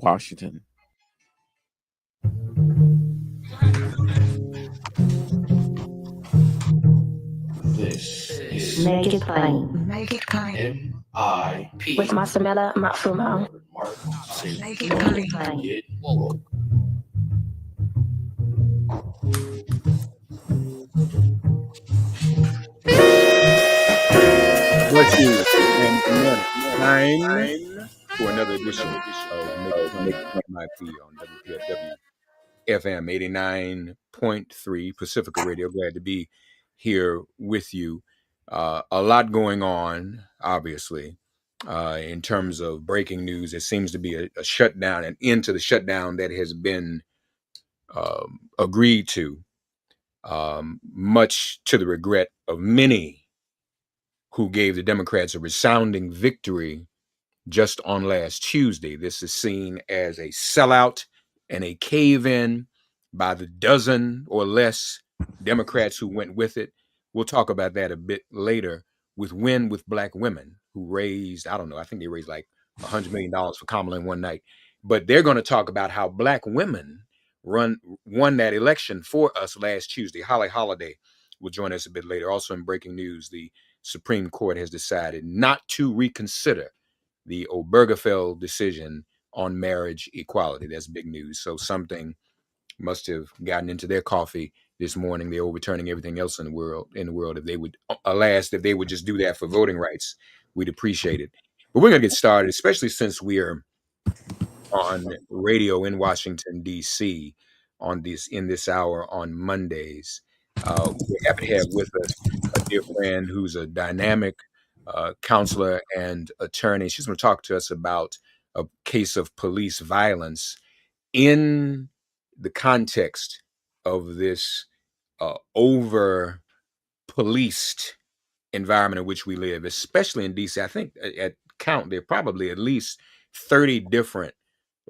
Washington. This is Make It Plain. Make It Plain. M.I.P. With Masamela Matfumo. Make It Plain. Get woke. Bless you and good morning. Time for another edition of Make It Plain MIP on WPFW FM 89.3 Pacifica Radio. Glad to be here with you. A lot going on, obviously, in terms of breaking news. There seems to be a shutdown, an end to the shutdown that has been agreed to, much to the regret of many who gave the Democrats a resounding victory just on last Tuesday. This is seen as a sellout and a cave-in by the dozen or less Democrats who went with it. We'll talk about that a bit later with Win with Black Women, who raised, I don't know, I think they raised like $100 million for Kamala in one night. But they're going to talk about how Black women won that election for us last Tuesday. Holliday will join us a bit later. Also in breaking news, the Supreme Court has decided not to reconsider the Obergefell decision on marriage equality. That's big news. So something must have gotten into their coffee this morning. They're overturning everything else in the world. If they would, alas, if they would just do that for voting rights, we'd appreciate it. But we're going to get started, especially since we're on radio in Washington, D.C. in this hour on Mondays. We're happy to have with us a dear friend who's a dynamic counselor and attorney. She's going to talk to us about a case of police violence in the context of this over-policed environment in which we live, especially in D.C. I think at count, there are probably at least 30 different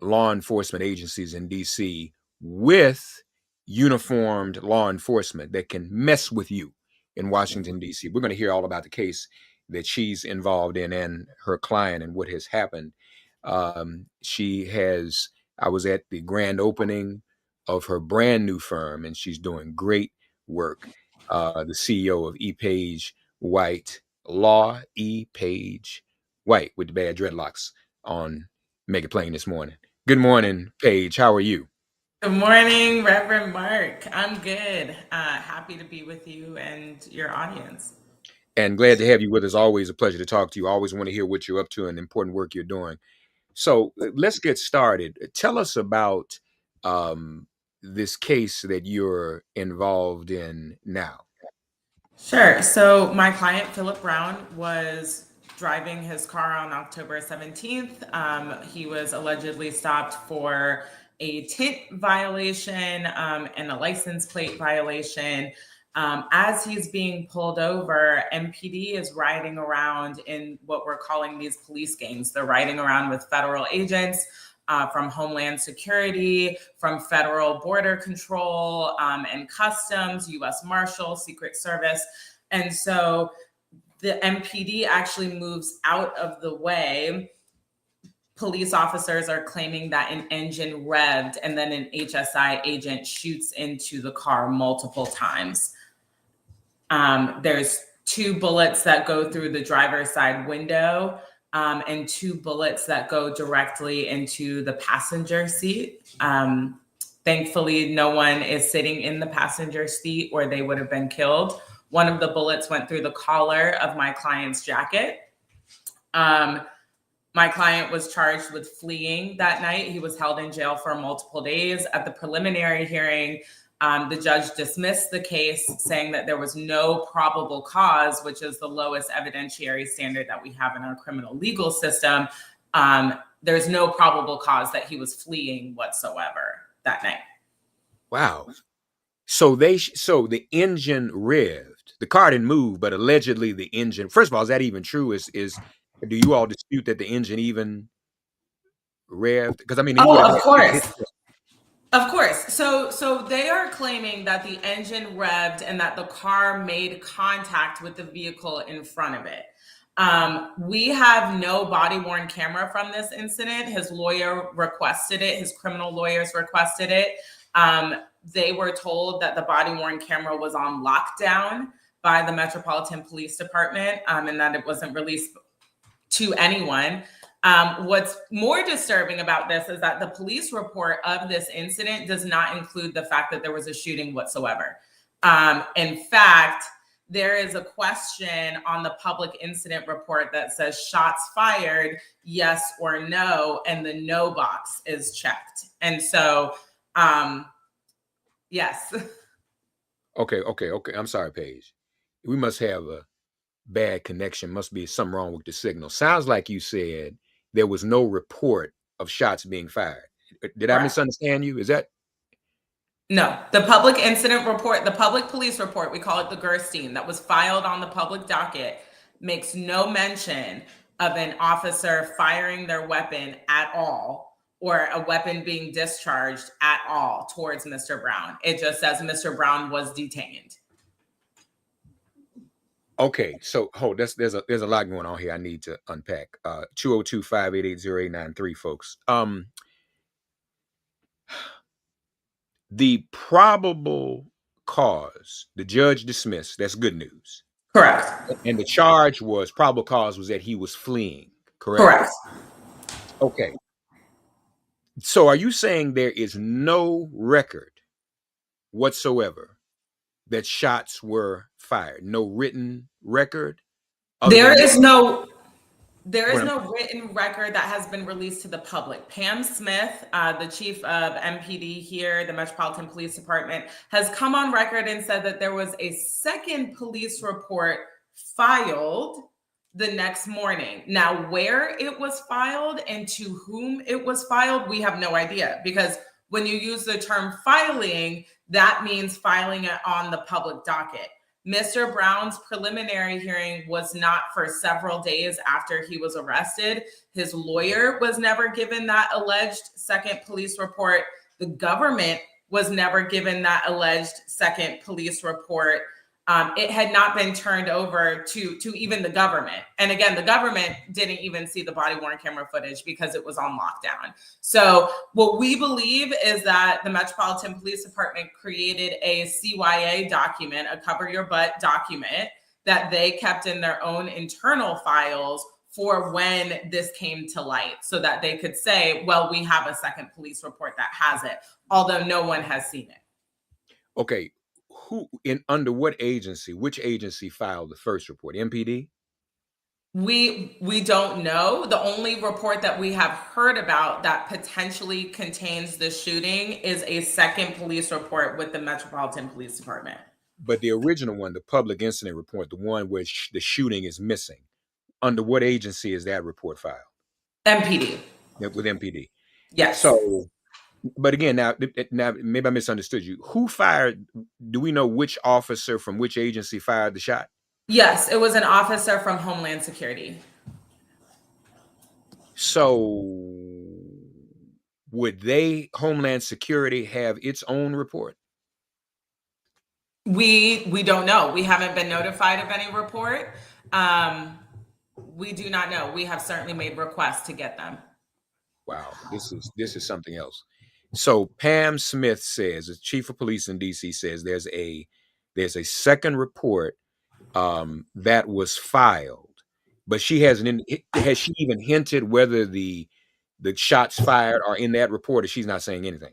law enforcement agencies in D.C. with uniformed law enforcement that can mess with you in Washington, D.C. We're going to hear all about the case that she's involved in and her client and what has happened. I was at the grand opening of her brand new firm, and she's doing great work. The CEO of Paige White Law, Paige White with the bad dreadlocks on Make It Plain this morning. Good morning, Paige. How are you? Good morning, Reverend Mark. I'm good. Happy to be with you and your audience. And glad to have you with us. Always a pleasure to talk to you. Always want to hear what you're up to and the important work you're doing. So let's get started. Tell us about this case that you're involved in now. Sure. So my client, Philip Brown, was driving his car on October 17th. He was allegedly stopped for a tint violation and a license plate violation. As he's being pulled over, MPD is riding around in what we're calling these police gangs. They're riding around with federal agents from Homeland Security, from Federal Border Control and Customs, U.S. Marshals, Secret Service. And so the MPD actually moves out of the way. Police officers are claiming that an engine revved and then an HSI agent shoots into the car multiple times. There's 2 bullets that go through the driver's side window and 2 bullets that go directly into the passenger seat. Thankfully, no one is sitting in the passenger seat or they would have been killed. One of the bullets went through the collar of my client's jacket. My client was charged with fleeing that night. He was held in jail for multiple days. At the preliminary hearing, the judge dismissed the case, saying that there was no probable cause, which is the lowest evidentiary standard that we have in our criminal legal system. There's no probable cause that he was fleeing whatsoever that night. Wow. So the engine revved. The car didn't move, but allegedly the engine. First of all, is that even true? Do you all dispute that the engine even revved? Because I mean, of course. Of course. So they are claiming that the engine revved and that the car made contact with the vehicle in front of it. We have no body-worn camera from this incident. His lawyer requested it. His criminal lawyers requested it. They were told that the body-worn camera was on lockdown by the Metropolitan Police Department, and that it wasn't released to anyone. What's more disturbing about this is that the police report of this incident does not include the fact that there was a shooting whatsoever. In fact, there is a question on the public incident report that says shots fired, yes or no, and the no box is checked. And so, yes. Okay. I'm sorry, Paige. We must have a bad connection. Must be something wrong with the signal. Sounds like you said there was no report of shots being fired. Did I misunderstand you? Is that? No, the public incident report, the public police report, we call it the Gerstein, that was filed on the public docket, makes no mention of an officer firing their weapon at all or a weapon being discharged at all towards Mr. Brown. It just says Mr. Brown was detained. Okay, so there's a lot going on here I need to unpack. 202-588-0893, folks. The probable cause, the judge dismissed. That's good news. Correct. And the charge was probable cause was that he was fleeing. Correct? Correct. Okay. So are you saying there is no record whatsoever that shots were fired? No written record? There is no written record that has been released to the public. Pam Smith, the chief of MPD here, the Metropolitan Police Department, has come on record and said that there was a second police report filed the next morning. Now, where it was filed and to whom it was filed, we have no idea, because when you use the term filing, that means filing it on the public docket. Mr. Brown's preliminary hearing was not for several days after he was arrested. His lawyer was never given that alleged second police report. The government was never given that alleged second police report. It had not been turned over to even the government. And again, the government didn't even see the body-worn camera footage because it was on lockdown. So what we believe is that the Metropolitan Police Department created a CYA document, a cover your butt document, that they kept in their own internal files for when this came to light, so that they could say, well, we have a second police report that has it, although no one has seen it. Okay. Under what agency? Which agency filed the first report? MPD? We don't know. The only report that we have heard about that potentially contains the shooting is a second police report with the Metropolitan Police Department. But the original one, the public incident report, the one where the shooting is missing, under what agency is that report filed? MPD. With MPD. Yes. So, but again, now maybe I misunderstood you. Who fired? Do we know which officer from which agency fired the shot? Yes, it was an officer from Homeland Security. So would Homeland Security have its own report? We don't know. We haven't been notified of any report. We do not know. We have certainly made requests to get them. Wow, this is something else. So Pam Smith says, the chief of police in DC, says there's a second report that was filed, but she has she even hinted whether the shots fired are in that report, or she's not saying anything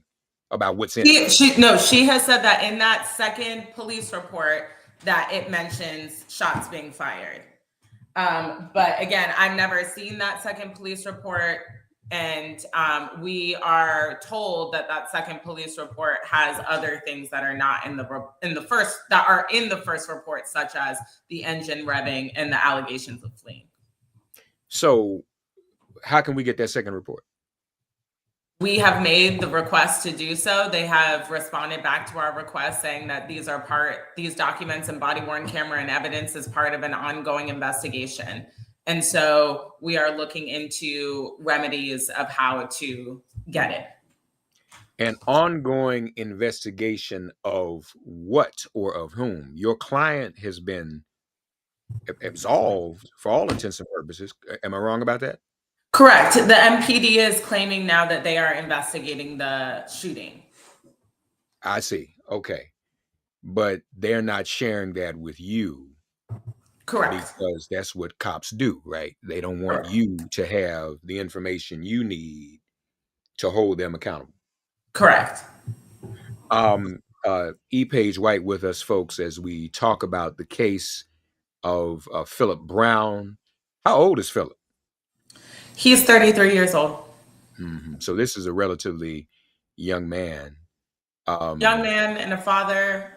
about what's in it? She has said that in that second police report that it mentions shots being fired. But again, I've never seen that second police report. And we are told that second police report has other things that are not in the first report, such as the engine revving and the allegations of fleeing. So, how can we get that second report? We have made the request to do so. They have responded back to our request, saying that these documents and body-worn camera and evidence is part of an ongoing investigation. And so we are looking into remedies of how to get it. An ongoing investigation of what or of whom? Your client has been absolved for all intents and purposes. Am I wrong about that? Correct. The MPD is claiming now that they are investigating the shooting. I see. Okay. But they're not sharing that with you. Correct. Because that's what cops do, right? They don't want you to have the information you need to hold them accountable. Correct. Paige White with us, folks, as we talk about the case of Philip Brown. How old is Philip? He's 33 years old. So this is a relatively young man. Young man and a father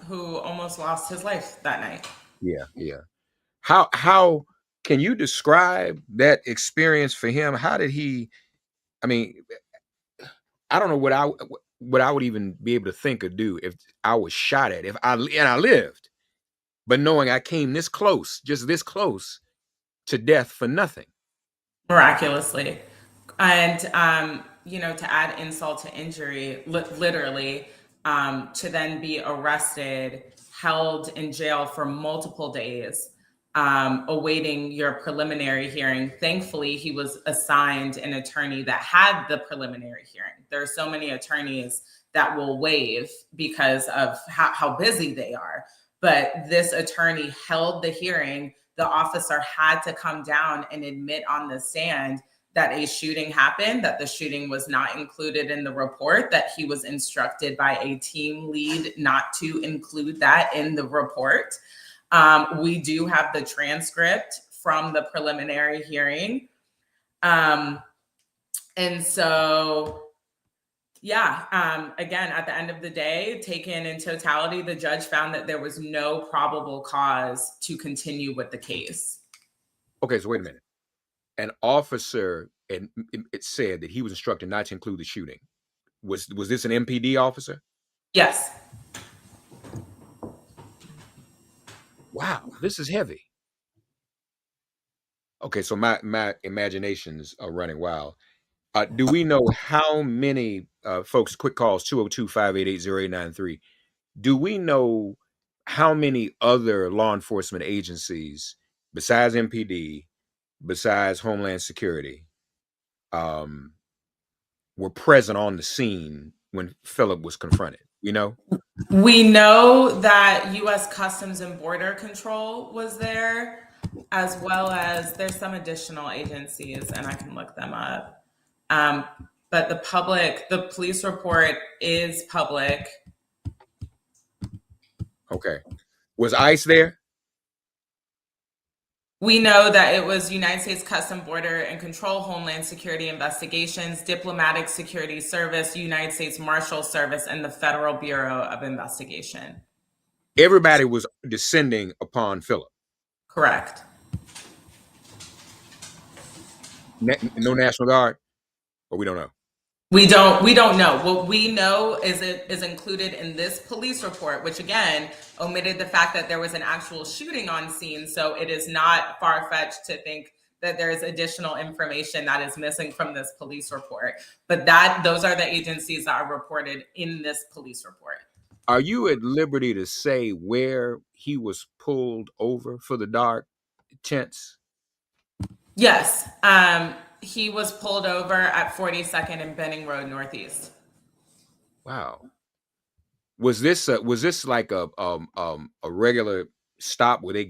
who almost lost his life that night. Yeah. How can you describe that experience for him? How did he? I mean, I don't know what I would even be able to think or do if I was shot at. If I lived, but knowing I came this close, just this close to death for nothing. Miraculously. And, to add insult to injury, literally, to then be arrested, held in jail for multiple days, awaiting your preliminary hearing. Thankfully, he was assigned an attorney that had the preliminary hearing. There are so many attorneys that will waive because of how busy they are. But this attorney held the hearing. The officer had to come down and admit on the stand that a shooting happened, that the shooting was not included in the report, that he was instructed by a team lead not to include that in the report. We do have the transcript from the preliminary hearing. And so, again, at the end of the day, taken in totality, the judge found that there was no probable cause to continue with the case. Okay, so wait a minute. An officer, and it said that he was instructed not to include the shooting. Was this an MPD officer? Yes. Wow, this is heavy. Okay, so my imaginations are running wild. Do we know how many folks? Quick calls 202-588-0893. Do we know how many other law enforcement agencies besides MPD, besides Homeland Security, were present on the scene when Philip was confronted? We know that U.S. Customs and Border Control was there, as well as there's some additional agencies, and I can look them up. But the police report is public. Okay. Was ICE there? We know that it was United States Customs, Border and Control, Homeland Security Investigations, Diplomatic Security Service, United States Marshal Service, and the Federal Bureau of Investigation. Everybody was descending upon Philip. Correct. No National Guard? Or we don't know? We don't know. What we know is it is included in this police report, which again omitted the fact that there was an actual shooting on scene. So it is not far-fetched to think that there is additional information that is missing from this police report. But those are the agencies that are reported in this police report. Are you at liberty to say where he was pulled over for the dark tints? Yes. He was pulled over at 42nd and Benning Road Northeast. Wow. Was this like a regular stop where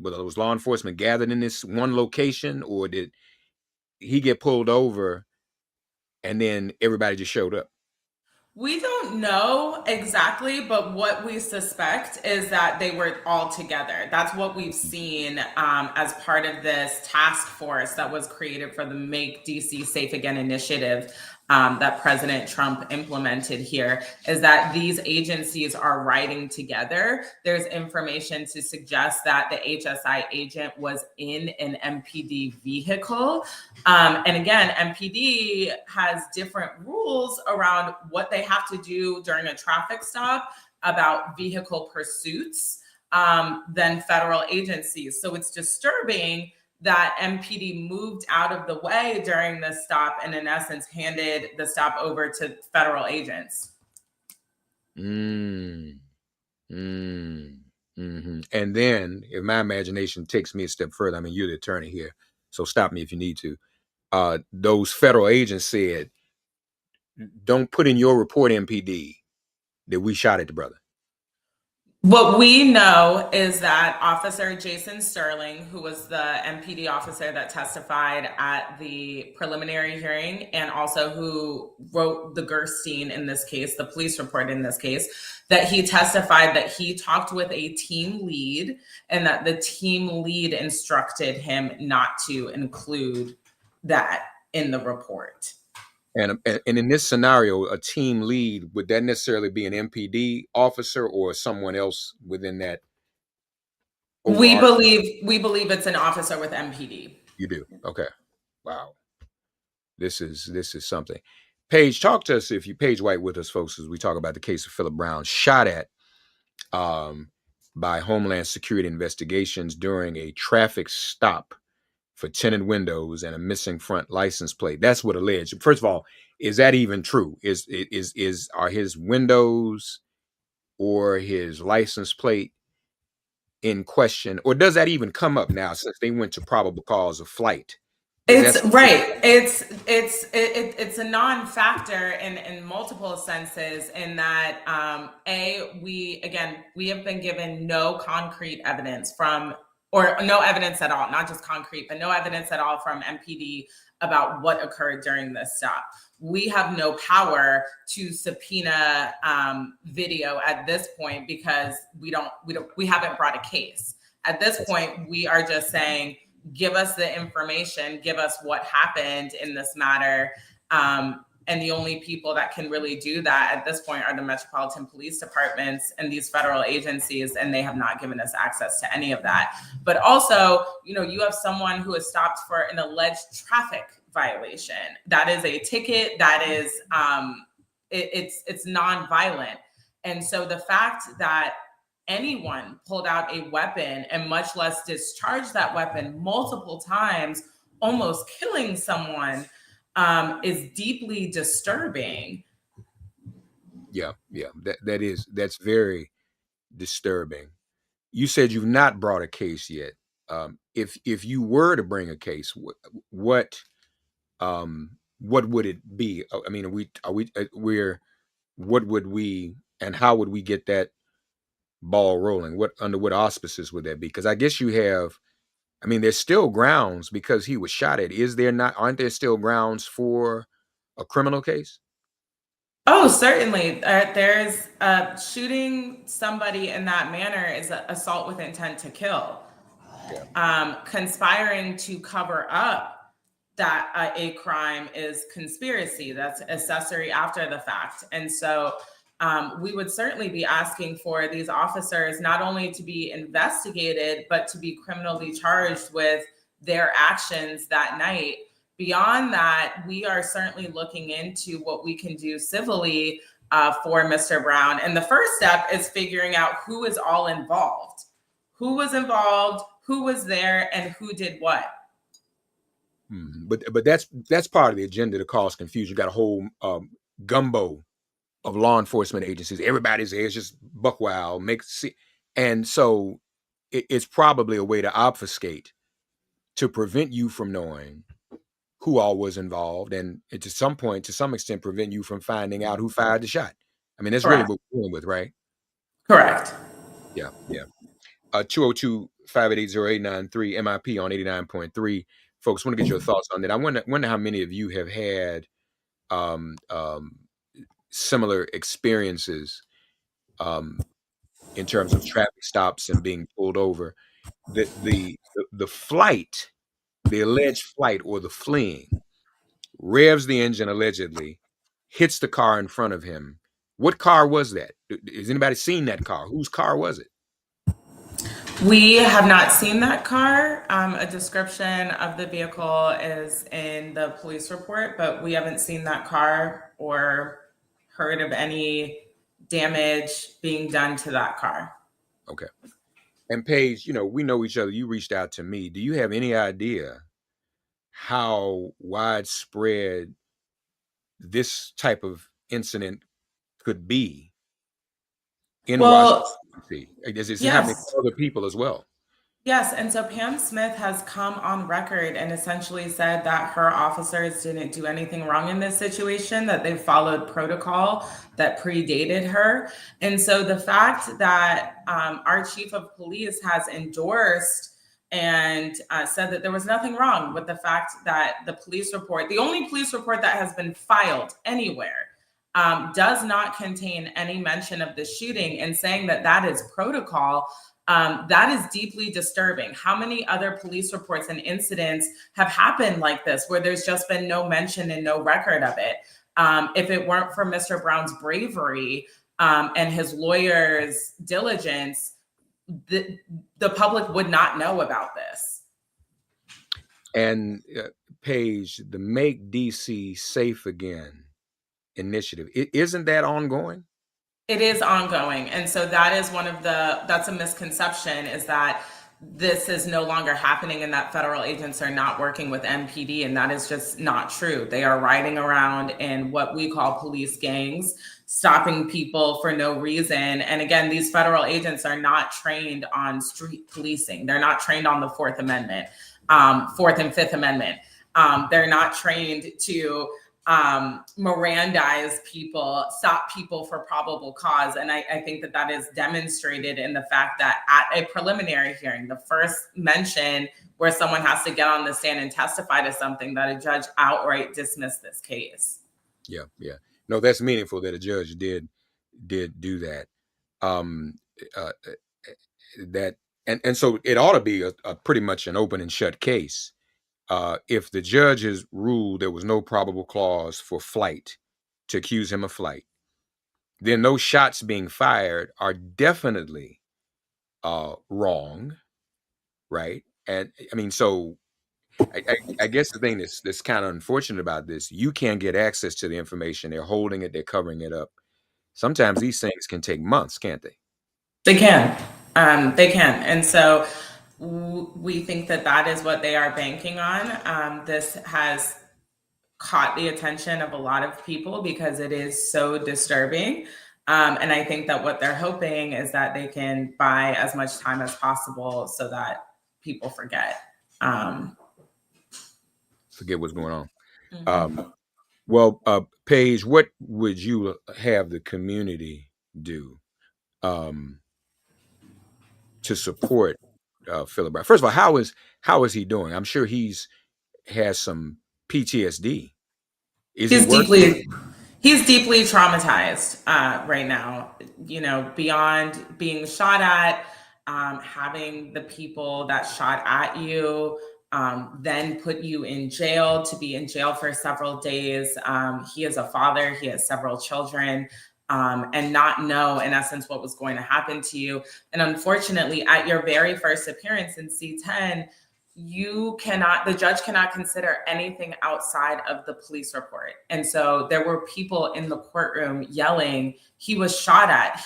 those law enforcement gathered in this one location, or did he get pulled over and then everybody just showed up? We don't know exactly, but what we suspect is that they were all together. That's what we've seen as part of this task force that was created for the Make DC Safe Again initiative that President Trump implemented here, is that these agencies are riding together. There's information to suggest that the HSI agent was in an MPD vehicle. And again, MPD has different rules around what they have to do during a traffic stop about vehicle pursuits than federal agencies. So it's disturbing that MPD moved out of the way during the stop and in essence handed the stop over to federal agents. And then, if my imagination takes me a step further, I mean, you're the attorney here, so stop me if you need to. Those federal agents said, "Don't put in your report, MPD, that we shot at the brother." What we know is that Officer Jason Sterling, who was the MPD officer that testified at the preliminary hearing and also who wrote the Gerstein in this case, the police report in this case, that he testified that he talked with a team lead and that the team lead instructed him not to include that in the report. And in this scenario, a team lead, would that necessarily be an MPD officer or someone else within that? We believe it's an officer with MPD. You do? Okay. Wow. This is something. Paige, talk to us, Paige White with us, folks, as we talk about the case of Philip Brown, shot at by Homeland Security Investigations during a traffic stop for tinted windows and a missing front license plate. That's what alleged. First of all, is that even true? Are his windows or his license plate in question, or does that even come up now since they went to probable cause of flight? It's right. It's a non-factor in multiple senses. In that, we have been given no concrete evidence or no evidence at all, not just concrete, but no evidence at all from MPD about what occurred during this stop. We have no power to subpoena video at this point because we haven't brought a case. At this point, we are just saying, give us the information, give us what happened in this matter. And the only people that can really do that at this point are the Metropolitan Police Departments and these federal agencies, and they have not given us access to any of that. But also, you have someone who is stopped for an alleged traffic violation. That is a ticket. That is, it's nonviolent. And so the fact that anyone pulled out a weapon and much less discharged that weapon multiple times, almost killing someone, is deeply disturbing. Yeah. That's very disturbing. You said you've not brought a case yet. If you were to bring a case, what would it be? I mean, what would we, and how would we get that ball rolling? Under what auspices would that be? Because I guess there's still grounds because he was shot at. Aren't there still grounds for a criminal case? Oh, certainly. There's shooting somebody in that manner is assault with intent to kill. Yeah. Conspiring to cover up that a crime is conspiracy. That's accessory after the fact. And so we would certainly be asking for these officers not only to be investigated, but to be criminally charged with their actions that night. Beyond that, we are certainly looking into what we can do civilly for Mr. Brown. And the first step is figuring out who is all involved. Who was involved, who was there, and who did what. But that's part of the agenda to cause confusion. You got a whole gumbo of law enforcement agencies. Everybody's there. It's just buck wild. And so it's probably a way to obfuscate, to prevent you from knowing who all was involved, and to some extent, prevent you from finding out who fired the shot. I mean, that's Correct. Really what we're dealing with, right? Correct. Yeah. 202-588-0893, MIP on 89.3. Folks, want to get your thoughts on that. I wonder how many of you have had similar experiences in terms of traffic stops and being pulled over. The flight, the alleged flight or the fleeing, revs the engine allegedly, hits the car in front of him. What car was that? Has anybody seen that car? Whose car was it? We have not seen that car. A description of the vehicle is in the police report, but we haven't seen that car or heard of any damage being done to that car. Okay. And Paige, we know each other. You reached out to me. Do you have any idea how widespread this type of incident could be in Washington? See, is it happening to other people as well? Yes, and so Pam Smith has come on record and essentially said that her officers didn't do anything wrong in this situation, that they followed protocol that predated her. And so the fact that our chief of police has endorsed and said that there was nothing wrong with the fact that the police report, the only police report that has been filed anywhere, does not contain any mention of the shooting, and saying that that is protocol. That is deeply disturbing. How many other police reports and incidents have happened like this, where there's just been no mention and no record of it? If it weren't for Mr. Brown's bravery and his lawyer's diligence, the public would not know about this. And Paige, the Make DC Safe Again initiative, isn't that ongoing? It is ongoing. And so that is that's a misconception, is that this is no longer happening and that federal agents are not working with MPD. And that is just not true. They are riding around in what we call police gangs, stopping people for no reason. And again, these federal agents are not trained on street policing. They're not trained on the Fourth Amendment, Fourth and Fifth Amendment. They're not trained to Mirandize people, stop people for probable cause. And I think that is demonstrated in the fact that at a preliminary hearing, the first mention where someone has to get on the stand and testify to something, that a judge outright dismissed this case. Yeah. No, that's meaningful that a judge did do that. And so it ought to be a pretty much an open and shut case. If the judge has ruled there was no probable cause for flight, to accuse him of flight, then those shots being fired are definitely wrong, right? And I mean, so I guess the thing that's kind of unfortunate about this, you can't get access to the information. They're holding it, they're covering it up. Sometimes these things can take months, can't they? They can. They can. And so we think that is what they are banking on. This has caught the attention of a lot of people because it is so disturbing. And I think that what they're hoping is that they can buy as much time as possible so that people forget. Forget what's going on. Mm-hmm. Well, Paige, what would you have the community do to support Philip Brown? First of all, how is he doing? I'm sure has some PTSD. He's deeply traumatized right now. You know, beyond being shot at, having the people that shot at you then put you in jail, to be in jail for several days. He is a father. He has several children. And not know, in essence, what was going to happen to you. And unfortunately, at your very first appearance in C-10, the judge cannot consider anything outside of the police report. And so there were people in the courtroom yelling, he was shot at.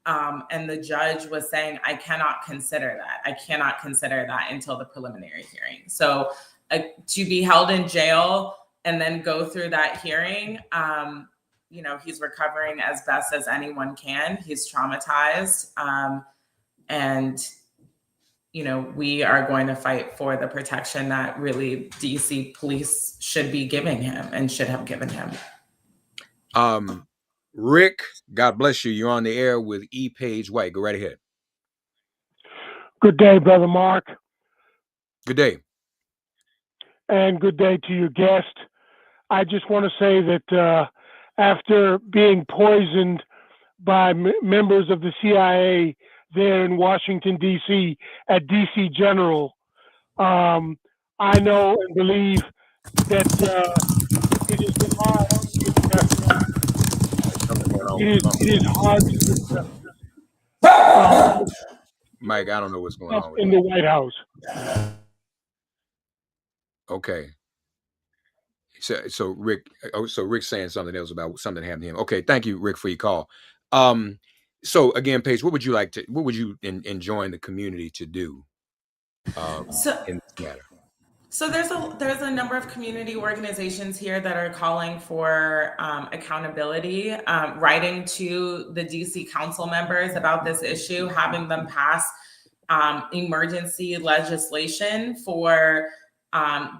And the judge was saying, I cannot consider that until the preliminary hearing. So to be held in jail and then go through that hearing, you know, he's recovering as best as anyone can. He's traumatized. And, you know, we are going to fight for the protection that really DC police should be giving him and should have given him. Rick, God bless you. You're on the air with Paige White. Go right ahead. Good day, Brother Mark. Good day. And good day to your guest. I just want to say that after being poisoned by members of the CIA there in Washington, D.C., at D.C. General, I know and believe that it is hard. It is hard. Mike, I don't know what's going on in the White House. Okay. So Rick's saying something else about something happened to him. Okay, thank you, Rick, for your call. So again, Paige, what would you enjoin the community to do in this matter? So there's a number of community organizations here that are calling for accountability, writing to the DC council members about this issue, having them pass emergency legislation for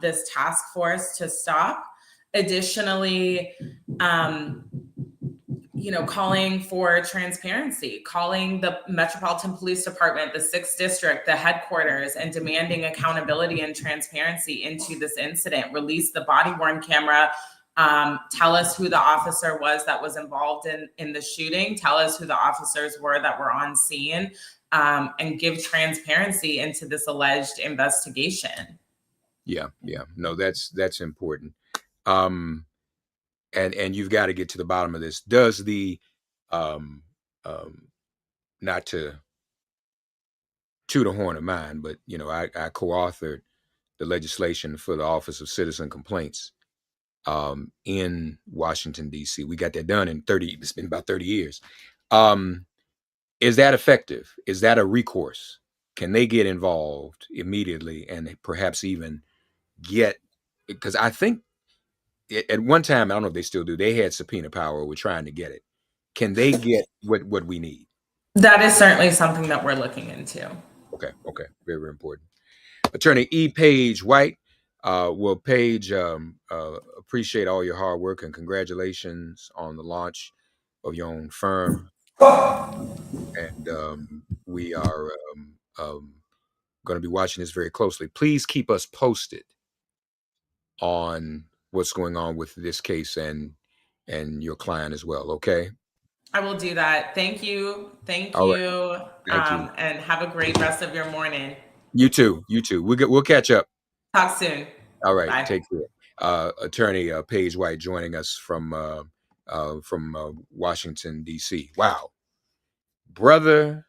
this task force to stop. Additionally, calling for transparency, calling the Metropolitan Police Department, the 6th District, the headquarters, and demanding accountability and transparency into this incident. Release the body-worn camera. Tell us who the officer was that was involved in the shooting. Tell us who the officers were that were on scene, and give transparency into this alleged investigation. Yeah. No, that's important. And you've got to get to the bottom of this. Does the not to toot a horn of mine, but I co-authored the legislation for the Office of Citizen Complaints in Washington, D.C. We got that done it's been about 30 years. Is that effective? Is that a recourse? Can they get involved immediately and perhaps even because I think at one time, I don't know if they still do, they had subpoena power. We're trying to get it. Can they get what we need? That is certainly something that we're looking into. Okay. Very, very important. Attorney Paige White. Well, Paige, appreciate all your hard work and congratulations on the launch of your own firm. And we are going to be watching this very closely. Please keep us posted on what's going on with this case and your client as well. Okay. I will do that. Thank you. Thank All you. right. Thank you. And have a great rest of your morning. You too. We'll catch up. Talk soon. All right. Bye. Take care. Attorney Paige White joining us from Washington, D.C. Wow. Brother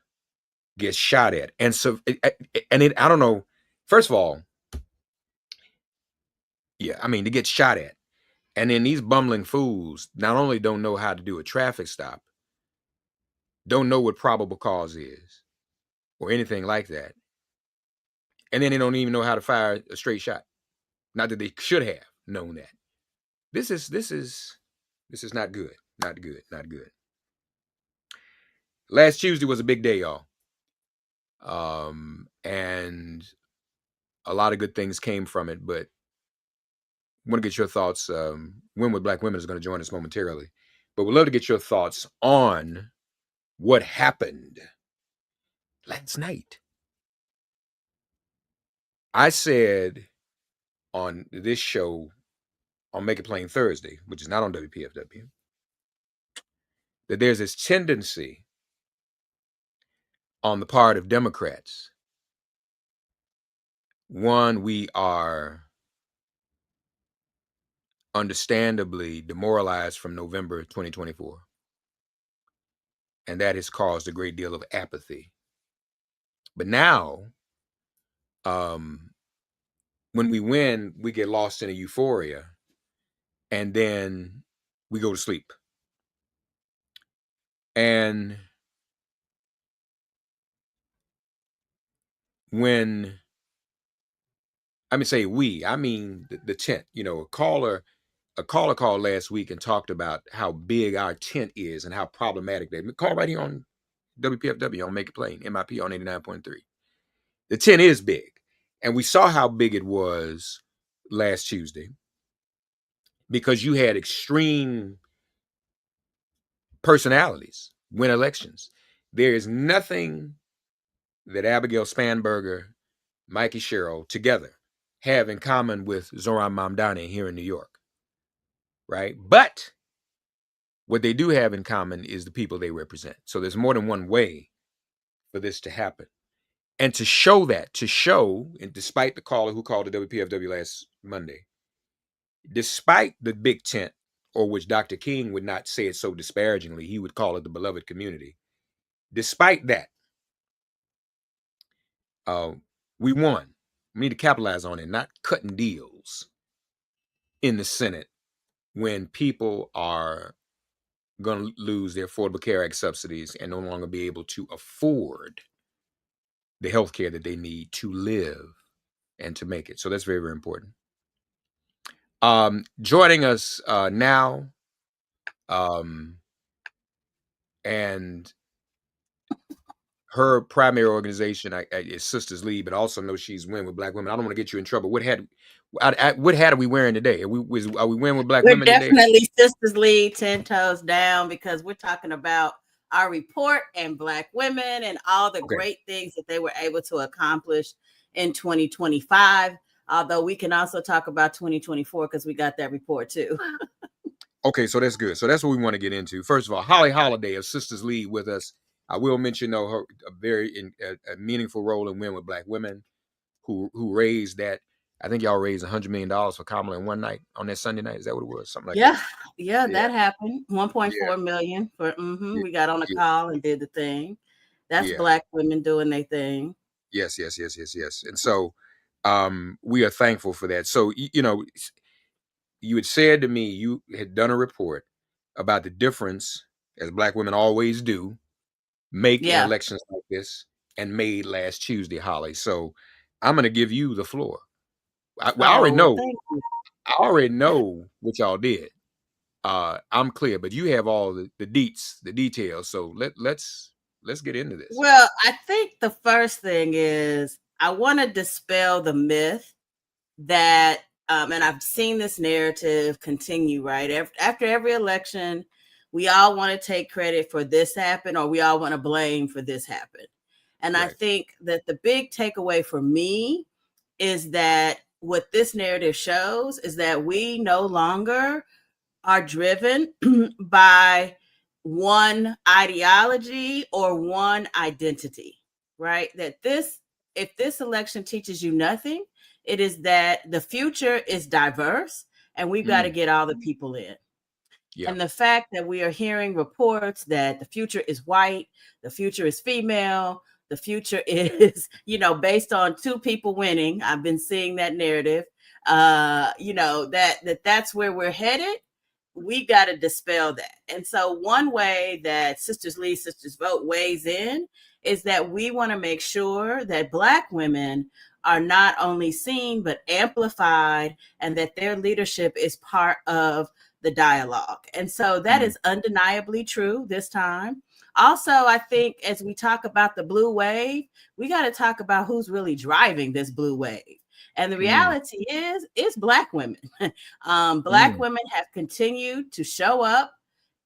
gets shot at. And so, I don't know. First of all, yeah, I mean, to get shot at. And then these bumbling fools not only don't know how to do a traffic stop, don't know what probable cause is or anything like that. And then they don't even know how to fire a straight shot. Not that they should have known that. This is not good. Not good. Last Tuesday was a big day, y'all. And a lot of good things came from it, but I want to get your thoughts. Win with Black Women is going to join us momentarily, but we'd love to get your thoughts on what happened last night. I said on this show on Make It Plain Thursday, which is not on WPFW, that there's this tendency on the part of Democrats. One, we are understandably demoralized from November 2024. And that has caused a great deal of apathy. But now, when we win, we get lost in a euphoria, and then we go to sleep. And when I mean the tent, a caller called last week and talked about how big our tent is and how problematic they call right here on WPFW on Make It Plain, MIP on 89.3. The tent is big. And we saw how big it was last Tuesday because you had extreme personalities win elections. There is nothing that Abigail Spanberger, Mikey Sherrill together have in common with Zohran Mamdani here in New York, right? But what they do have in common is the people they represent. So there's more than one way for this to happen. And to show, and despite the caller who called the WPFW last Monday, despite the big tent, or which Dr. King would not say it so disparagingly, he would call it the beloved community. Despite that, we won. We need to capitalize on it, not cutting deals in the Senate when people are going to lose their Affordable Care Act subsidies and no longer be able to afford the health care that they need to live and to make it. So that's very, very important. Joining us now, and her primary organization is Sisters Lead, but also know she's Win with Black Women. I don't want to get you in trouble. What hat are we wearing today? Are we Win with Black Women today? We're definitely Sisters Lead, 10 toes down, because we're talking about our report and Black women and all the great things that they were able to accomplish in 2025. Although we can also talk about 2024 because we got that report too. Okay, so that's good. So that's what we want to get into. First of all, Holliday of Sisters Lead with us. I will mention though her a very a meaningful role in Win with Black Women, who raised that. I think y'all raised $100 million for Kamala in one night on that Sunday night. Is that what it was? Something like that. Yeah, that happened. 1.4 million for. We got on a call and did the thing. That's Black women doing their thing. Yes. And so, we are thankful for that. So you had said to me you had done a report about the difference, as Black women always do, make in elections like this, and made last Tuesday, Holly. So I'm going to give you the floor. I already know. I already know what y'all did. I'm clear, but you have all the details. So let's get into this. Well, I think the first thing is I want to dispel the myth that, and I've seen this narrative continue, right? After every election, we all want to take credit for this happen, or we all want to blame for this happen. And I think that the big takeaway for me is that what this narrative shows is that we no longer are driven by one ideology or one identity, right? That if this election teaches you nothing, it is that the future is diverse and we've got to get all the people in. Yeah. And the fact that we are hearing reports that the future is white, the future is female, the future is, based on two people winning. I've been seeing that narrative, that's where we're headed. We got to dispel that. And so one way that Sisters Lead, Sisters Vote weighs in is that we want to make sure that Black women are not only seen, but amplified, and that their leadership is part of the dialogue. And so that is undeniably true this time. Also, I think as we talk about the blue wave, we got to talk about who's really driving this blue wave. And the reality is, it's Black women. Black women have continued to show up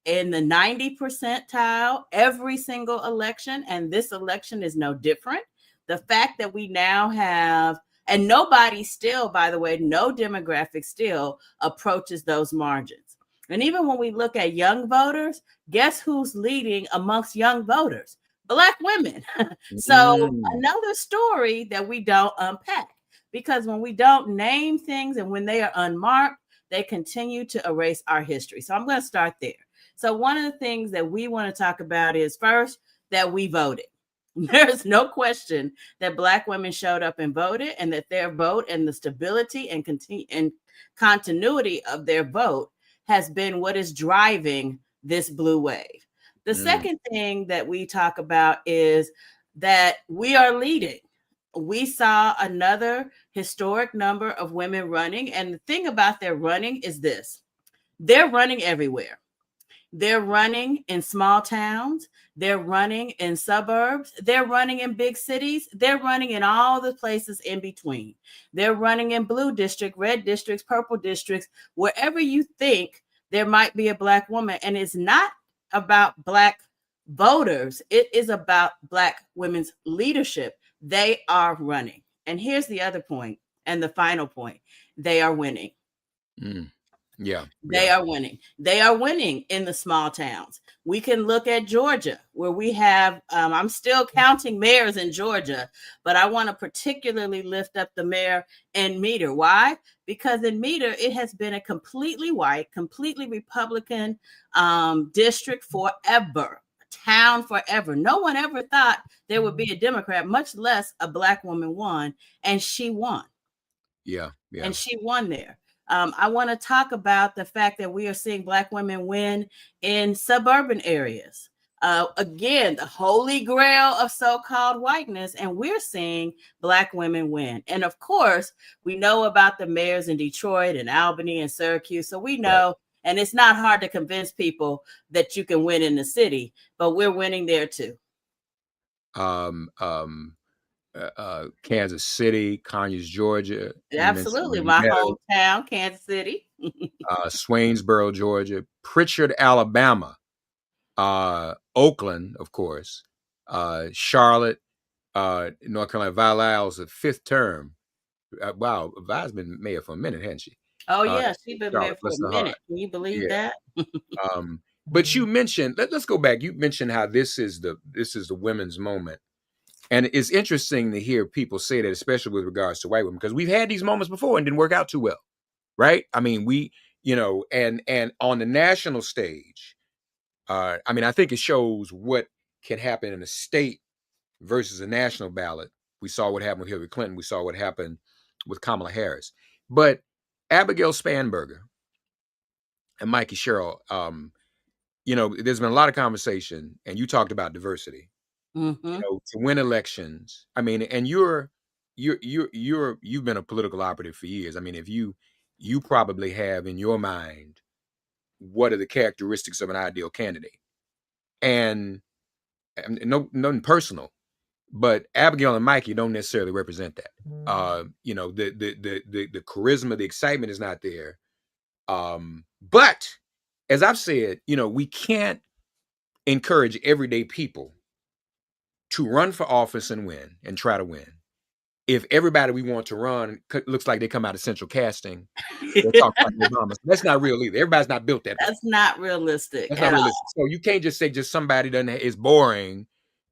in the 90 percentile every single election. And this election is no different. The fact that we now have, and nobody still, by the way, no demographic still approaches those margins. And even when we look at young voters, guess who's leading amongst young voters? Black women. So another story that we don't unpack, because when we don't name things and when they are unmarked, they continue to erase our history. So I'm going to start there. So one of the things that we want to talk about is first that we voted. There's no question that Black women showed up and voted, and that their vote and the stability and continuity of their vote has been what is driving this blue wave. The second thing that we talk about is that we are leading. We saw another historic number of women running. And the thing about their running is this: they're running everywhere. They're running in small towns. They're running in suburbs. They're running in big cities. They're running in all the places in between. They're running in blue district, red districts, purple districts, wherever you think there might be a Black woman. And it's not about Black voters. It is about Black women's leadership. They are running. And here's the other point, and the final point: they are winning. They are winning. They are winning in the small towns. We can look at Georgia, where we have, I'm still counting mayors in Georgia, but I want to particularly lift up the mayor in Meter. Why? Because in Meter, it has been a completely white, completely Republican district forever, town forever. No one ever thought there would be a Democrat, much less a Black woman won, and she won. Yeah. And she won there. I want to talk about the fact that we are seeing Black women win in suburban areas. again, the holy grail of so-called whiteness, and we're seeing Black women win. And of course, we know about the mayors in Detroit and Albany and Syracuse, so we know, and it's not hard to convince people that you can win in the city, but we're winning there too. Kansas City, Conyers, Georgia. Absolutely, my hometown, Kansas City. Swainsboro, Georgia, Pritchard, Alabama, Oakland, of course, Charlotte, North Carolina. Vilal's the fifth term. Wow, Vi's been mayor for a minute, hasn't she? Oh yeah, she's been mayor for a minute. Can you believe that? But you mentioned, let's go back. You mentioned how this is the women's moment. And it's interesting to hear people say that, especially with regards to white women, because we've had these moments before and didn't work out too well, right? I mean, and on the national stage, I mean, I think it shows what can happen in a state versus a national ballot. We saw what happened with Hillary Clinton. We saw what happened with Kamala Harris. But Abigail Spanberger and Mikey Sherrill, there's been a lot of conversation, and you talked about diversity. Mm-hmm. To win elections, I mean, and you've been a political operative for years. I mean, if you probably have in your mind what are the characteristics of an ideal candidate, and nothing personal, but Abigail and Mikey don't necessarily represent that. The charisma, the excitement is not there. But as I've said, we can't encourage everyday people to run for office and win and try to win if everybody we want to run looks like they come out of central casting. They're talking about Obama. That's not real either. Everybody's not built that way. That's not realistic. That's not realistic. So you can't just say just somebody is boring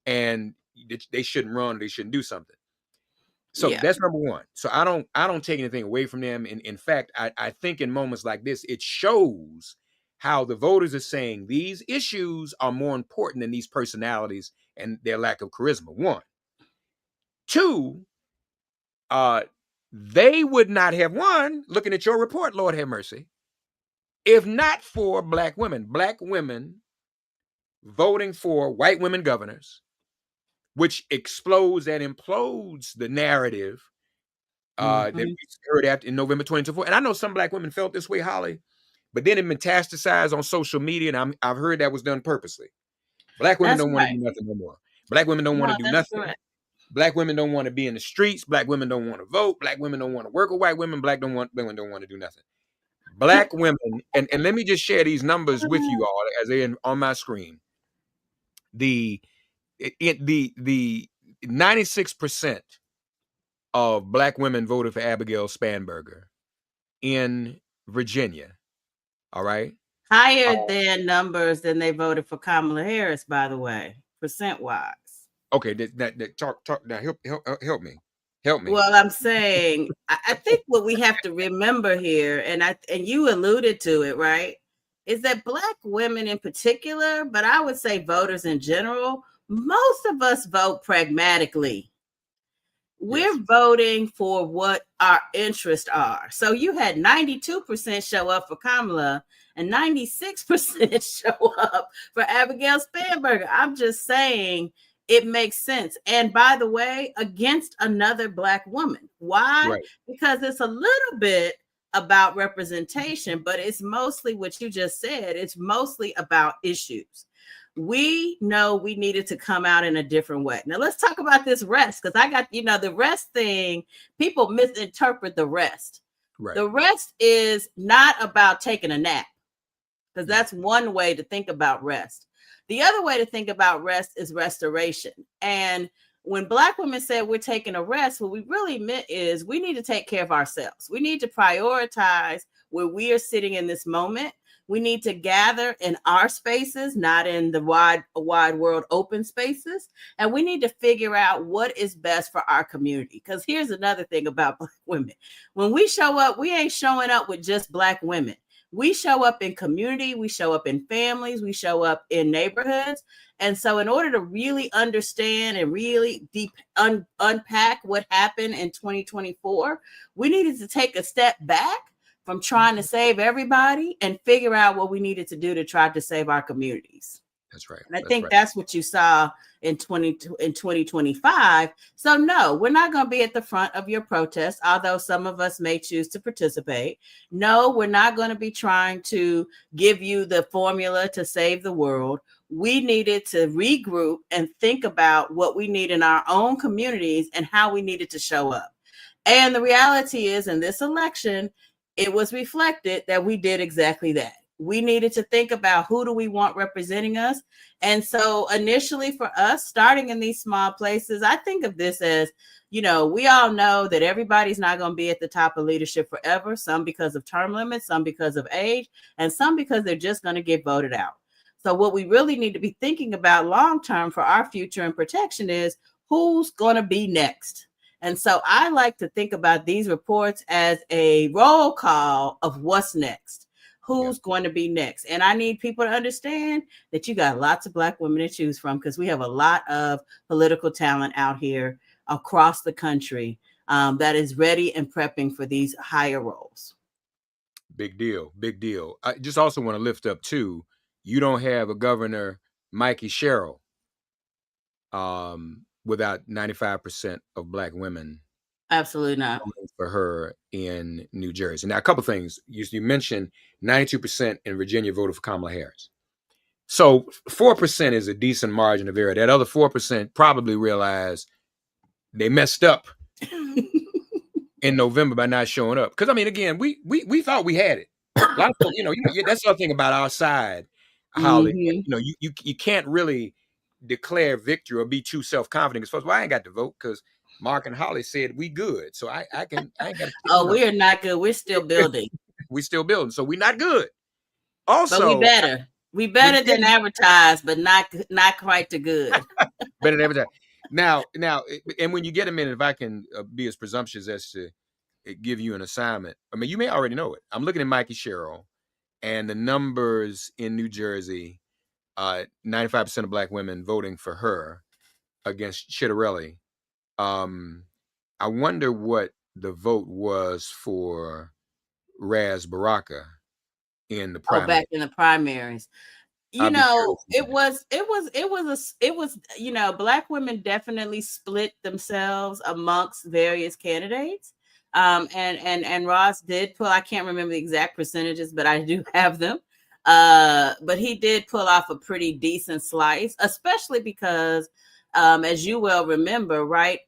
and they shouldn't run or they shouldn't do something. So that's number one. So I don't take anything away from them. In fact, I think in moments like this, it shows how the voters are saying these issues are more important than these personalities and their lack of charisma. One. Two, they would not have won, looking at your report, Lord have mercy, if not for Black women voting for white women governors, which explodes and implodes the narrative that we heard after in November 2024. And I know some Black women felt this way, Holly, but then it metastasized on social media, and I've heard that was done purposely. Black women don't want to do nothing no more. Black women don't want to do nothing. Correct. Black women don't want to be in the streets. Black women don't want to vote. Black women don't want to work with white women. Black women don't want to do nothing. Black women, and let me just share these numbers with you all as they're on my screen. The 96% of Black women voted for Abigail Spanberger in Virginia. All right. Higher than numbers than they voted for Kamala Harris, by the way, percent-wise. Okay, talk now. Help me. Well, I'm saying, I think what we have to remember here, and you alluded to it, right, is that Black women in particular, but I would say voters in general, most of us vote pragmatically. We're voting for what our interests are. So you had 92% show up for Kamala and 96% show up for Abigail Spanberger. I'm just saying it makes sense. And by the way, against another Black woman. Why? Right. Because it's a little bit about representation, but it's mostly what you just said. It's mostly about issues. We know we needed to come out in a different way. Now let's talk about this rest, because I got, the rest thing, people misinterpret the rest. Right. The rest is not about taking a nap, because that's one way to think about rest. The other way to think about rest is restoration. And when Black women said we're taking a rest, what we really meant is we need to take care of ourselves. We need to prioritize where we are sitting in this moment. We need to gather in our spaces, not in the wide world open spaces. And we need to figure out what is best for our community. Because here's another thing about Black women. When we show up, we ain't showing up with just Black women. We show up in community, we show up in families, we show up in neighborhoods. And so in order to really understand and really unpack what happened in 2024, we needed to take a step back from trying to save everybody and figure out what we needed to do to try to save our communities. That's right. And I think that's what you saw in 2025. So no, we're not going to be at the front of your protest, although some of us may choose to participate. No, we're not going to be trying to give you the formula to save the world. We needed to regroup and think about what we need in our own communities and how we needed to show up. And the reality is, in this election, it was reflected that we did exactly that. We needed to think about who do we want representing us. And so initially for us, starting in these small places, I think of this as, you know, we all know that everybody's not going to be at the top of leadership forever, some because of term limits, some because of age, and some because they're just going to get voted out. So what we really need to be thinking about long-term for our future and protection is who's going to be next. And so I like to think about these reports as a roll call of what's next. Who's going to be next? And I need people to understand that you got lots of Black women to choose from, because we have a lot of political talent out here across the country that is ready and prepping for these higher roles. Big deal. Big deal. I just also want to lift up too, you don't have a Governor Mikey Sherrill without 95% of Black women. Absolutely not. For her in New Jersey. Now, a couple things. You mentioned 92% in Virginia voted for Kamala Harris. So 4% is a decent margin of error. That other 4% probably realized they messed up in November by not showing up. Because I mean, again, we thought we had it. A lot of people, that's the other thing about our side, Holly. You can't really declare victory or be too self-confident. Because folks, well, I ain't got to vote because Mark and Holly said we good, so I ain't got to. Oh, we are not good. We're still building. We're still building, so we're not good. Also, but we better. We better than advertised, but not quite the good. Better than advertised. Now, and when you get a minute, if I can be as presumptuous as to give you an assignment, I mean, you may already know it. I'm looking at Mikey Sherrill, and the numbers in New Jersey: 95% of Black women voting for her against Chitterelli. I wonder what the vote was for Raz Baraka in the primary. Back in the primaries. It was, Black women definitely split themselves amongst various candidates. And Ross did pull, I can't remember the exact percentages, but I do have them. But he did pull off a pretty decent slice, especially because as you well remember, right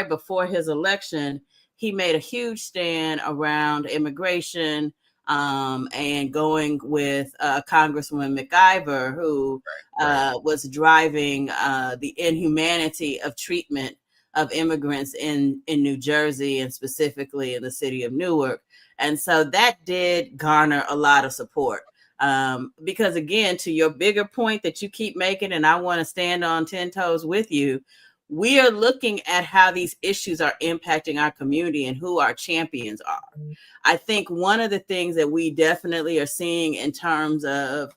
before his election, he made a huge stand around immigration and going with Congresswoman McIver, who was driving the inhumanity of treatment of immigrants in New Jersey and specifically in the city of Newark. And so that did garner a lot of support. Because again, to your bigger point that you keep making, and I want to stand on 10 toes with you, we are looking at how these issues are impacting our community and who our champions are. I think one of the things that we definitely are seeing in terms of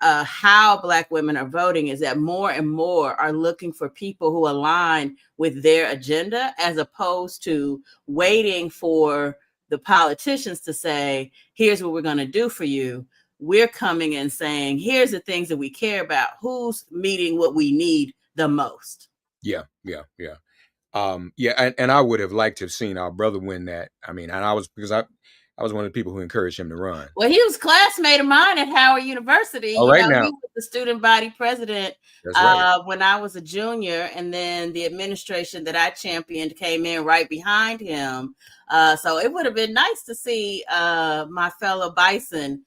how Black women are voting is that more and more are looking for people who align with their agenda, as opposed to waiting for the politicians to say, here's what we're going to do for you. We're coming and saying, here's the things that we care about. Who's meeting what we need the most? Yeah. And I would have liked to have seen our brother win that. I mean, and I was one of the people who encouraged him to run. Well, he was a classmate of mine at Howard University. He was the student body president when I was a junior, and then the administration that I championed came in right behind him. So it would have been nice to see my fellow Bison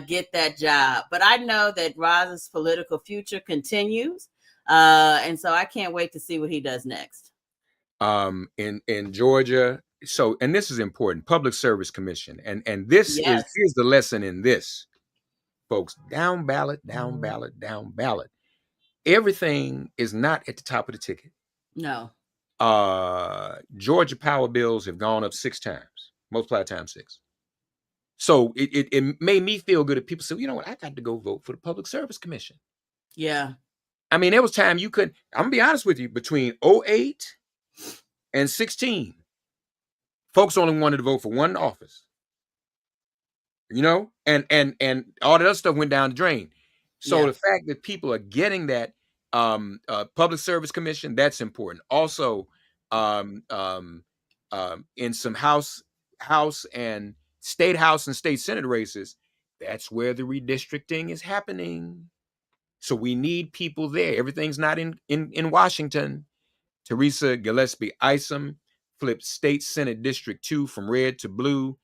get that job. But I know that Roz's political future continues. And so I can't wait to see what he does next. In Georgia. So, and this is important, Public Service Commission. And this here's the lesson in this, folks. Down ballot. Everything is not at the top of the ticket. No. Georgia power bills have gone up 6 times, multiplied times 6. So it made me feel good if people said, you know what, I got to go vote for the Public Service Commission. Yeah. I mean, there was time you could, I'm gonna be honest with you, between 2008 and 2016, folks only wanted to vote for one office. And all that other stuff went down the drain. So Yeah. the fact that people are getting that public service commission, that's important. Also, in some house and state house and state senate races, that's where the redistricting is happening. So we need people there. Everything's not in Washington. Teresa Gillespie Isom flipped state senate district 2 from red to blue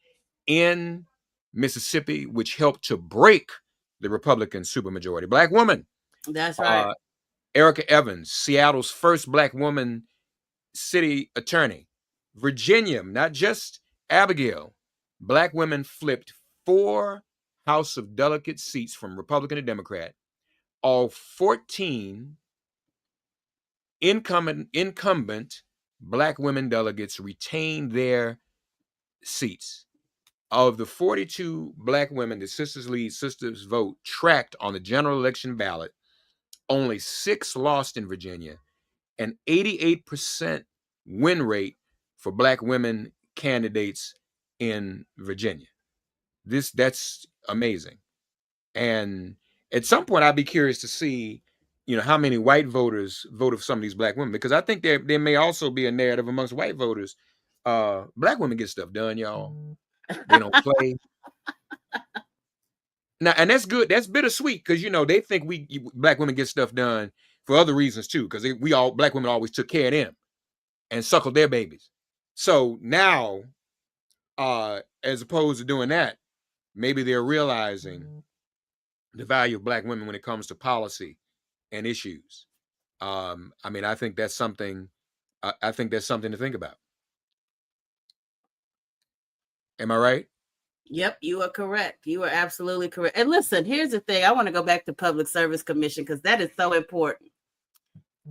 in Mississippi, which helped to break the Republican supermajority. Black woman. That's right. Erica Evans, Seattle's first Black woman city attorney. Virginia, not just Abigail. Black women flipped 4 House of Delegates seats from Republican to Democrat. All 14 incumbent Black women delegates retained their seats. Of the 42 Black women that Sisters Lead, Sisters Vote tracked on the general election ballot, only 6 lost in Virginia, an 88% win rate for Black women candidates in Virginia. That's amazing. And at some point, I'd be curious to see, how many white voters voted for some of these Black women, because I think there may also be a narrative amongst white voters. Black women get stuff done, y'all. They don't play. Now, and that's good. That's bittersweet, because they think Black women get stuff done for other reasons too, because Black women always took care of them and suckled their babies. So now, as opposed to doing that, maybe they're realizing the value of Black women when it comes to policy and issues. I think that's something. I think that's something to think about. Am I right? Yep, you are correct. You are absolutely correct. And listen, here's the thing. I want to go back to Public Service Commission because that is so important.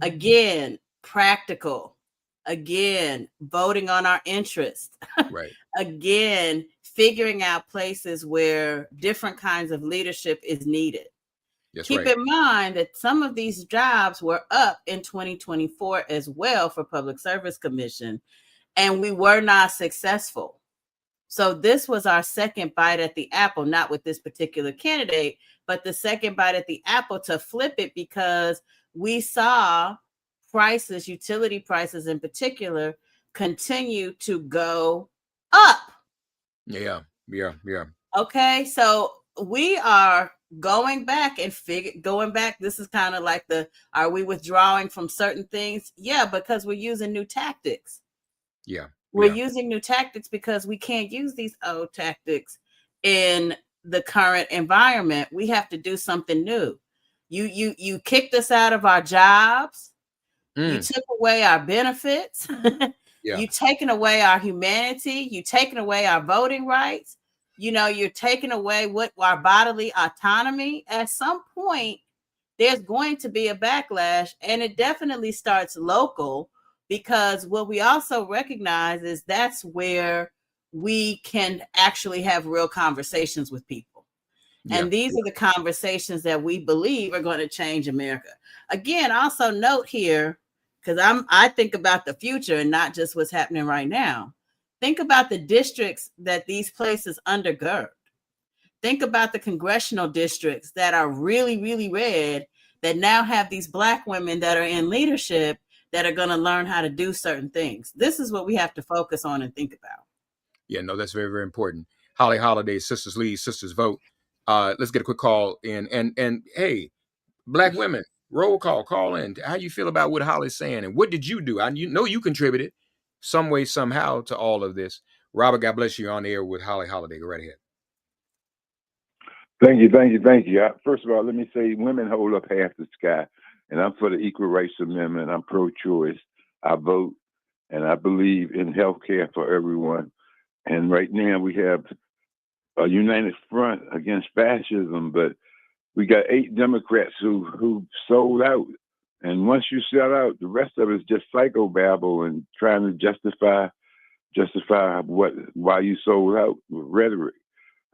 Again, practical. Again, voting on our interests. Right. Again, figuring out places where different kinds of leadership is needed. That's Keep right. in mind that some of these jobs were up in 2024 as well for Public Service Commission, and we were not successful. So this was our second bite at the apple, not with this particular candidate, but the second bite at the apple to flip it, because we saw prices, utility prices in particular, continue to go up. Yeah. Okay, so we are going back. This is kind of like are we withdrawing from certain things? Yeah, because we're using new tactics. Yeah. We're using new tactics because we can't use these old tactics in the current environment. We have to do something new. You kicked us out of our jobs. You took away our benefits. You taken away our humanity. You taken away our voting rights. You're taking away our bodily autonomy. At some point, there's going to be a backlash, and it definitely starts local. Because what we also recognize is that's where we can actually have real conversations with people. And these are the conversations that we believe are going to change America. Again, also note here, because I think about the future and not just what's happening right now. Think about the districts that these places undergird. Think about the congressional districts that are really, really red, that now have these Black women that are in leadership that are going to learn how to do certain things. This is what we have to focus on and think about. Yeah, no, that's very, very important. Holly Holliday, Sisters Lead, Sisters Vote. Let's get a quick call in. And hey, Black women, roll call in. How you feel about what Holly's saying, and what did you do? You contributed some way, somehow to all of this. Robert, God bless you, on the air with Holly Holliday. Go right ahead. Thank you. First of all, let me say women hold up half the sky. And I'm for the Equal Rights Amendment. I'm pro-choice. I vote, and I believe in health care for everyone. And right now we have a united front against fascism, but we got 8 Democrats who sold out. And once you sell out, the rest of it is just psychobabble and trying to justify why you sold out with rhetoric.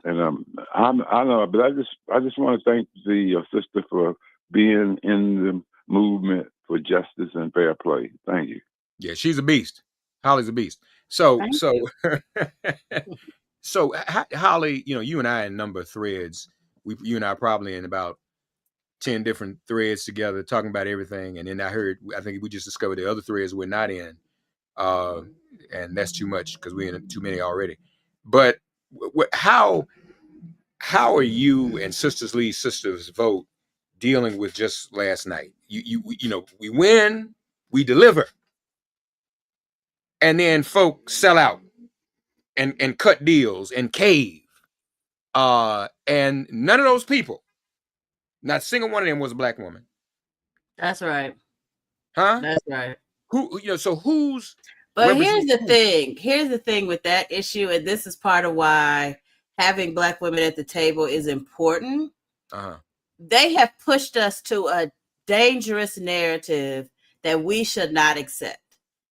And I know, but I just want to thank the sister for being in the movement for justice and fair play. Thank you. Yeah, she's a beast. Holly's a beast. So Holly, you and I in a number of threads. You and I probably in about 10 different threads together talking about everything. And then I think we just discovered the other threads we're not in. And that's too much because we're in too many already. But how are you and Sisters Lead, Sisters Vote dealing with just last night? You know, we win, we deliver, and then folk sell out and cut deals and cave. And none of those people, not a single one of them was a black woman. That's right. Huh? That's right. Who, you know, so who's... But here's the thing. Here's the thing with that issue, and this is part of why having black women at the table is important. They have pushed us to a dangerous narrative that we should not accept.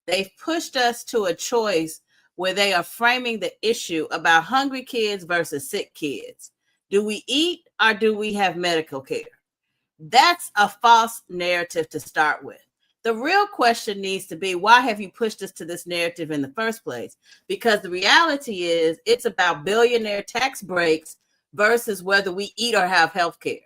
They've pushed us to a choice where they are framing the issue about hungry kids versus sick kids. Do we eat or do we have medical care? That's a false narrative to start with. The real question needs to be, why have you pushed us to this narrative in the first place? Because the reality is it's about billionaire tax breaks versus whether we eat or have health care.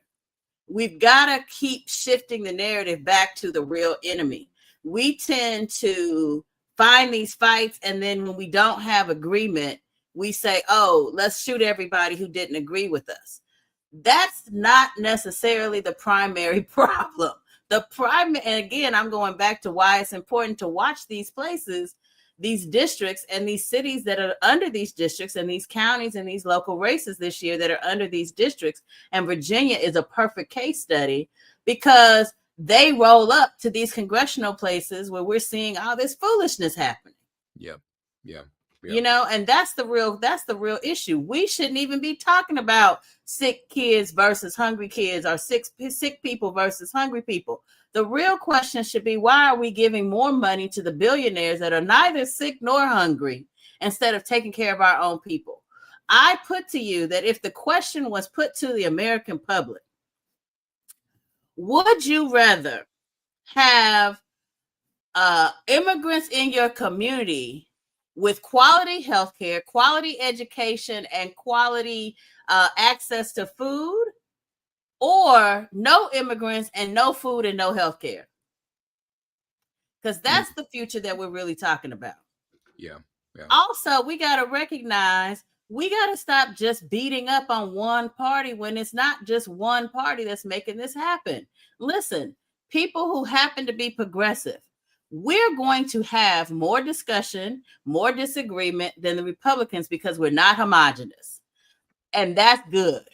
We've got to keep shifting the narrative back to the real enemy. We tend to find these fights, and then when we don't have agreement, we say, oh, let's shoot everybody who didn't agree with us. That's not necessarily the primary problem. And again, I'm going back to why it's important to watch these places, these districts and these cities that are under these districts and these counties and these local races this year that are under these districts. And Virginia is a perfect case study because they roll up to these congressional places where we're seeing all this foolishness happening. Yeah. You know, and that's the real issue. We shouldn't even be talking about sick kids versus hungry kids or sick people versus hungry people. The real question should be, why are we giving more money to the billionaires that are neither sick nor hungry instead of taking care of our own people? I put to you that if the question was put to the American public, would you rather have immigrants in your community with quality healthcare, quality education, and quality access to food, or no immigrants and no food and no healthcare? Because that's the future that we're really talking about. Yeah. Also, we got to recognize we got to stop just beating up on one party when it's not just one party that's making this happen. Listen, people who happen to be progressive, we're going to have more discussion, more disagreement than the Republicans because we're not homogenous. And that's good.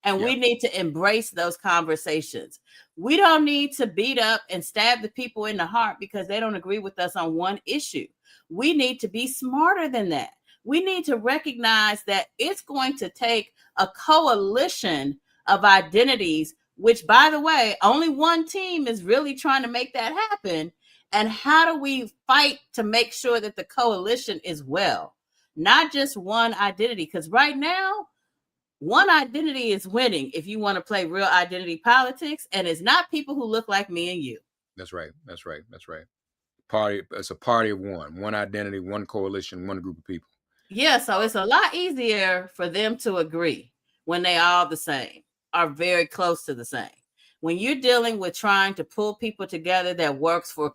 And we need to embrace those conversations. We don't need to beat up and stab the people in the heart because they don't agree with us on one issue. We need to be smarter than that. We need to recognize that it's going to take a coalition of identities, which, by the way, only one team is really trying to make that happen. And how do we fight to make sure that the coalition is well, not just one identity? Because right now, one identity is winning if you want to play real identity politics, and it's not people who look like me and you. That's right. It's a party of one identity, one coalition, one group of people. Yeah, so it's a lot easier for them to agree when they all the same, are very close to the same. When you're dealing with trying to pull people together that works for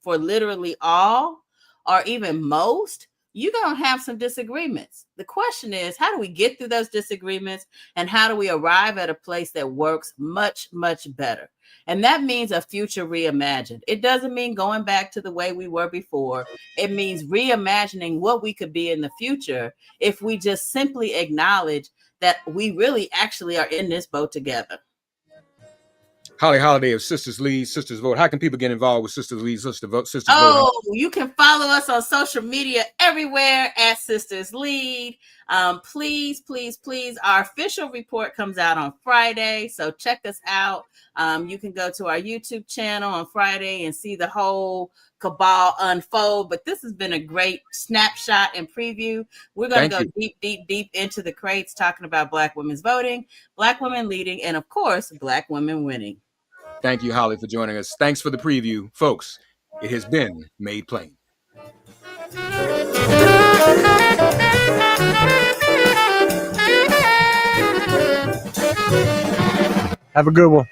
literally all or even most, you're going to have some disagreements. The question is, how do we get through those disagreements, and how do we arrive at a place that works much, much better? And that means a future reimagined. It doesn't mean going back to the way we were before. It means reimagining what we could be in the future if we just simply acknowledge that we really actually are in this boat together. Holliday of Sisters Lead, Sisters Vote. How can people get involved with Sisters Lead, Sisters Vote? You can follow us on social media everywhere at Sisters Lead. Please. Our official report comes out on Friday, so check us out. You can go to our YouTube channel on Friday and see the whole cabal unfold. But this has been a great snapshot and preview. We're going to go deep into the crates, talking about Black women's voting, Black women leading, and of course, Black women winning. Thank you, Holly, for joining us. Thanks for the preview, folks. It has been made plain. Have a good one.